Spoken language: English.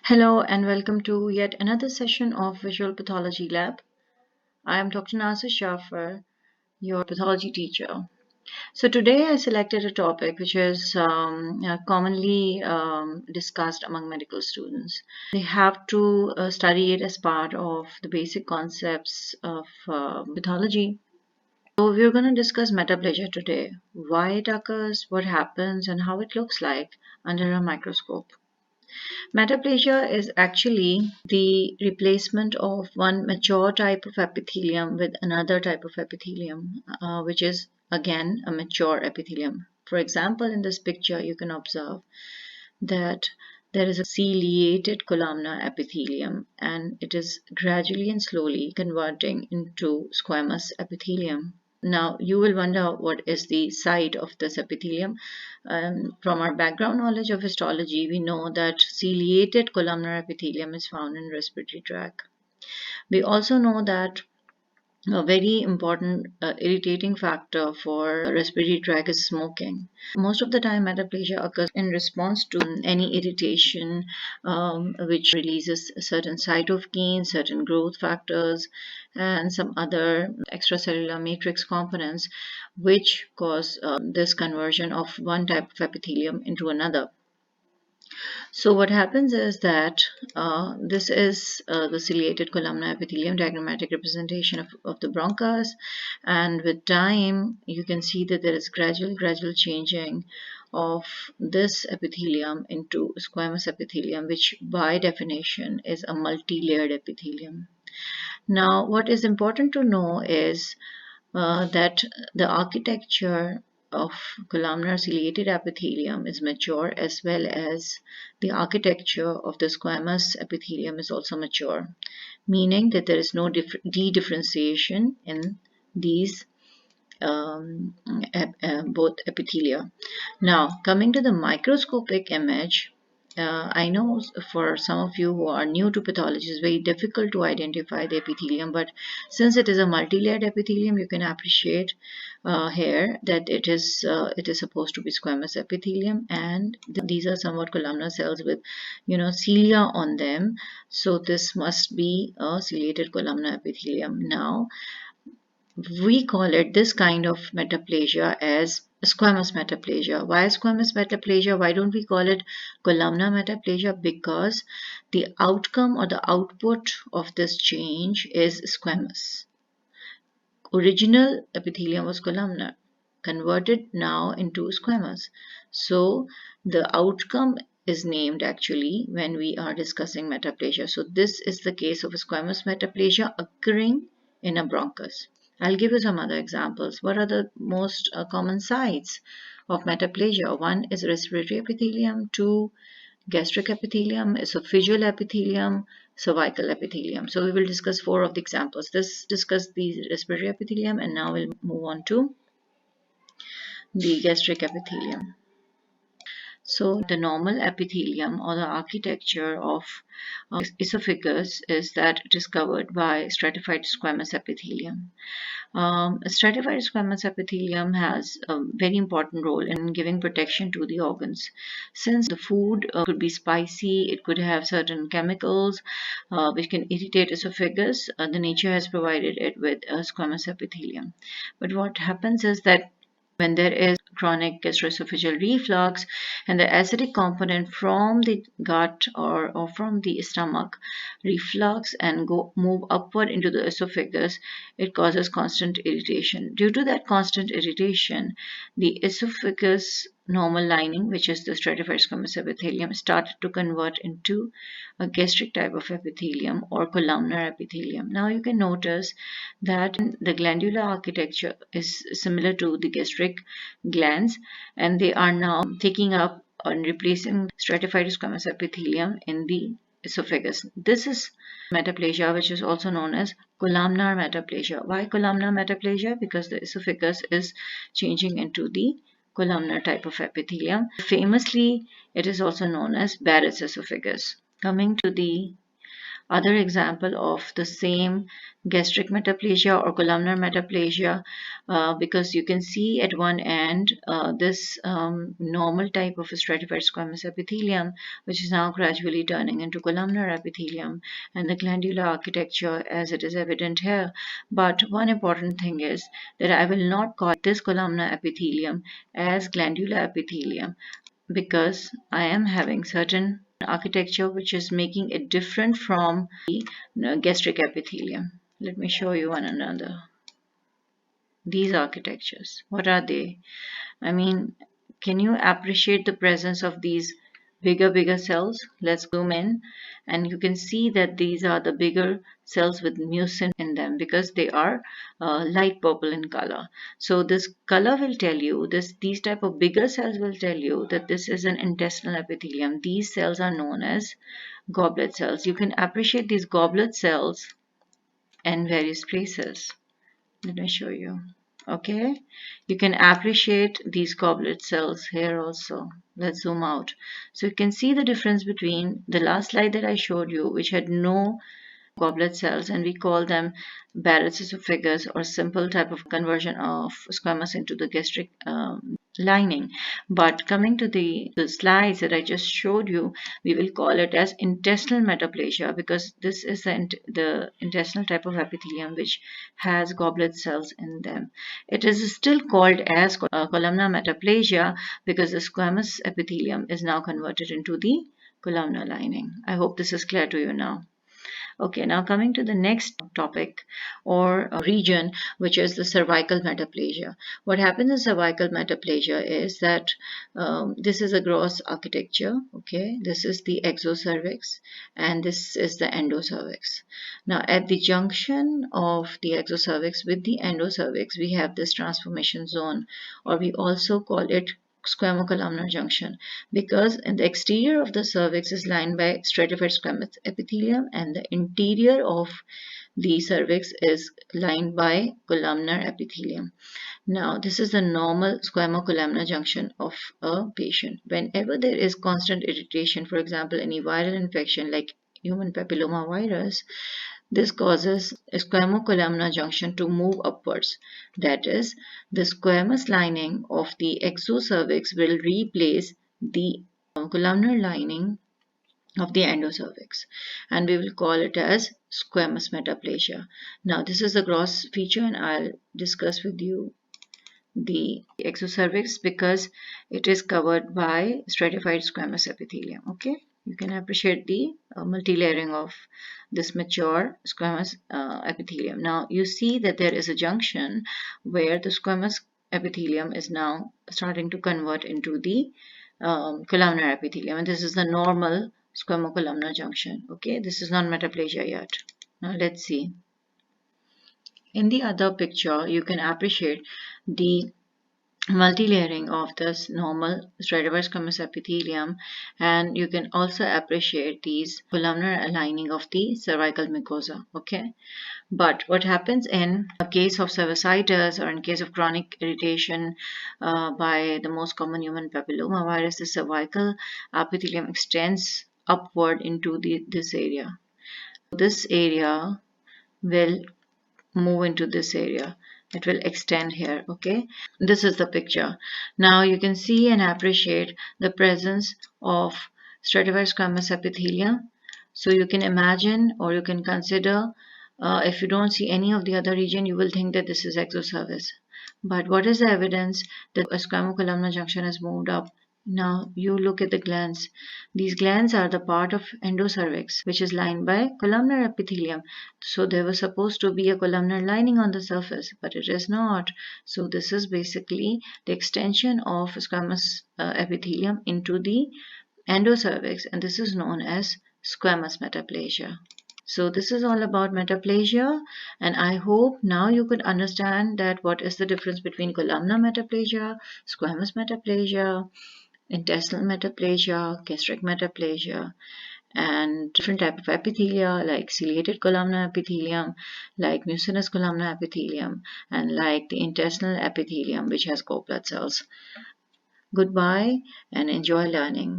Hello and welcome to yet another session of Visual Pathology Lab. I am Dr. Nasir Shafar, your pathology teacher. So today I selected a topic which is commonly discussed among medical students. They have to study it as part of the basic concepts of pathology. So we're going to discuss metaplasia today, why it occurs, what happens, and how it looks like under a microscope. Metaplasia is actually the replacement of one mature type of epithelium with another type of epithelium, which is again a mature epithelium. For example, in this picture, you can observe that there is a ciliated columnar epithelium and it is gradually and slowly converting into squamous epithelium. Now, you will wonder what is the site of this epithelium. From our background knowledge of histology, we know that ciliated columnar epithelium is found in respiratory tract. We also know that a very important irritating factor for respiratory tract is smoking. Most of the time, metaplasia occurs in response to any irritation which releases certain cytokines, certain growth factors, and some other extracellular matrix components which cause this conversion of one type of epithelium into another. So what happens is that this is the ciliated columnar epithelium, diagrammatic representation of the bronchus, and with time you can see that there is gradual changing of this epithelium into squamous epithelium, which by definition is a multi-layered epithelium. Now what is important to know is that the architecture of columnar ciliated epithelium is mature, as well as the architecture of the squamous epithelium is also mature, meaning that there is no de-differentiation in these both epithelia. Now, coming to the microscopic image, I know for some of you who are new to pathology, it's very difficult to identify the epithelium, but since it is a multi-layered epithelium, you can appreciate here that it is supposed to be squamous epithelium, and these are somewhat columnar cells with, cilia on them. So this must be a ciliated columnar epithelium. Now, we call it this kind of metaplasia as squamous metaplasia. Why squamous metaplasia? Why don't we call it columnar metaplasia? Because the outcome or the output of this change is squamous. Original epithelium was columnar, converted now into squamous. So the outcome is named actually when we are discussing metaplasia. So this is the case of a squamous metaplasia occurring in a bronchus. I'll give you some other examples. What are the most common sites of metaplasia? One is respiratory epithelium, two, gastric epithelium, esophageal epithelium, cervical epithelium. So we will discuss four of the examples. Let's discuss the respiratory epithelium, and now we'll move on to the gastric epithelium. So the normal epithelium or the architecture of esophagus is that it is covered by stratified squamous epithelium. Stratified squamous epithelium has a very important role in giving protection to the organs. Since the food could be spicy, it could have certain chemicals which can irritate esophagus, the nature has provided it with a squamous epithelium. But what happens is that when there is chronic gastroesophageal reflux and the acidic component from the gut or from the stomach reflux and move upward into the esophagus, it causes constant irritation. Due to that constant irritation, the esophagus normal lining, which is the stratified squamous epithelium, started to convert into a gastric type of epithelium or columnar epithelium. Now you can notice that the glandular architecture is similar to the gastric glands, and they are now taking up and replacing stratified squamous epithelium in the esophagus. This is metaplasia, which is also known as columnar metaplasia. Why columnar metaplasia? Because the esophagus is changing into the columnar type of epithelium. Famously, it is also known as Barrett's esophagus. Coming to the other example of the same gastric metaplasia or columnar metaplasia, because you can see at one end this normal type of stratified squamous epithelium, which is now gradually turning into columnar epithelium, and the glandular architecture as it is evident here. But one important thing is that I will not call this columnar epithelium as glandular epithelium, because I am having certain architecture which is making it different from the gastric epithelium. Let me show you one another. These architectures, what are they? I mean, can you appreciate the presence of these bigger cells? Let's zoom in, and you can see that these are the bigger cells with mucin in them because they are light purple in color. So this color will tell you, these type of bigger cells will tell you that this is an intestinal epithelium. These cells are known as goblet cells. You can appreciate these goblet cells in various places. Let me show you. Okay, you can appreciate these goblet cells here also. Let's zoom out. So you can see the difference between the last slide that I showed you, which had no goblet cells, and we call them Barrett's esophagus, or simple type of conversion of squamous into the gastric lining. But coming to the slides that I just showed you, we will call it as intestinal metaplasia, because this is the intestinal type of epithelium which has goblet cells in them. It is still called as columnar metaplasia because the squamous epithelium is now converted into the columnar lining. I hope this is clear to you now. Okay, now coming to the next topic or region, which is the cervical metaplasia. What happens in cervical metaplasia is that this is a gross architecture. Okay, this is the exocervix and this is the endocervix. Now, at the junction of the exocervix with the endocervix, we have this transformation zone, or we also call it squamocolumnar junction, because in the exterior of the cervix is lined by stratified squamous epithelium and the interior of the cervix is lined by columnar epithelium. Now, this is the normal squamocolumnar junction of a patient. Whenever there is constant irritation, for example, any viral infection like human papilloma virus, this causes a squamocolumnar junction to move upwards. That is, the squamous lining of the exocervix will replace the columnar lining of the endocervix, and we will call it as squamous metaplasia. Now, this is the gross feature, and I'll discuss with you the exocervix because it is covered by stratified squamous epithelium. Okay, you can appreciate the multilayering of this mature squamous epithelium. Now you see that there is a junction where the squamous epithelium is now starting to convert into the columnar epithelium, and this is the normal squamocolumnar junction. Okay, this is not metaplasia yet. Now let's see. In the other picture, you can appreciate the multilayering of this normal stratified squamous epithelium, and you can also appreciate these columnar lining of the cervical mucosa. Okay, but what happens in a case of cervicitis or in case of chronic irritation by the most common human papilloma virus, the cervical epithelium extends upward into this area. This area will move into this area. It will extend here. Okay, this is the picture. Now you can see and appreciate the presence of stratified squamous epithelium. So you can imagine, or you can consider, if you don't see any of the other region, you will think that this is exocervix. But what is the evidence that a squamocolumnar junction has moved up? Now you look at the glands. These glands are the part of endocervix, which is lined by columnar epithelium. So there was supposed to be a columnar lining on the surface, but it is not. So this is basically the extension of squamous epithelium into the endocervix, and this is known as squamous metaplasia. So this is all about metaplasia, and I hope now you could understand that what is the difference between columnar metaplasia, squamous metaplasia, intestinal metaplasia, gastric metaplasia, and different type of epithelia like ciliated columnar epithelium, like mucinous columnar epithelium, and like the intestinal epithelium which has goblet cells. Goodbye and enjoy learning.